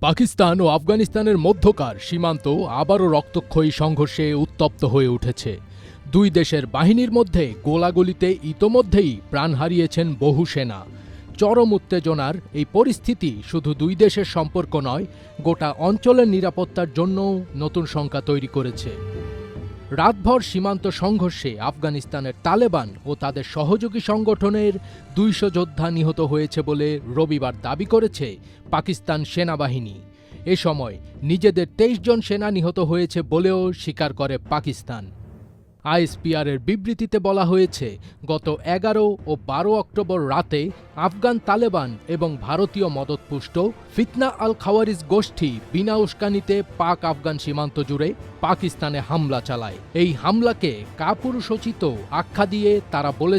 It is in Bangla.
পাকিস্তান ও আফগানিস্তানের মধ্যকার সীমান্ত আবারও রক্তক্ষয়ী সংঘর্ষে উত্তপ্ত হয়ে উঠেছে। দুই দেশের বাহিনীর মধ্যে গোলাগুলিতে ইতোমধ্যেই প্রাণ হারিয়েছেন বহু সেনা। চরম উত্তেজনার এই পরিস্থিতি শুধু দুই দেশের সম্পর্ক নয়, গোটা অঞ্চলের নিরাপত্তার জন্যও নতুন শঙ্কা তৈরি করেছে। রাতভর সীমান্ত সংঘর্ষে আফগানিস্তানের তালেবান ও তাদের সহযোগী সংগঠনের ২০০ যোদ্ধা নিহত হয়েছে বলে রবিবার দাবি করেছে পাকিস্তান সেনাবাহিনী। এ সময় নিজেদের ২৩ জন সেনা নিহত হয়েছে বলেও স্বীকার করে পাকিস্তান। আইএসপিআরের বিবৃতিতে বলা হয়েছে, গত ১১ ও ১২ অক্টোবর রাতে আফগান তালেবান এবং ভারতীয় মদতপুষ্ট ফিতনা আল খাওয়ারিজ গোষ্ঠী বিনা উস্কানিতে পাক আফগান সীমান্ত জুড়ে পাকিস্তানে হামলা চালায়। এই হামলাকে কাপুরুষোচিত আখ্যা দিয়ে তারা বলে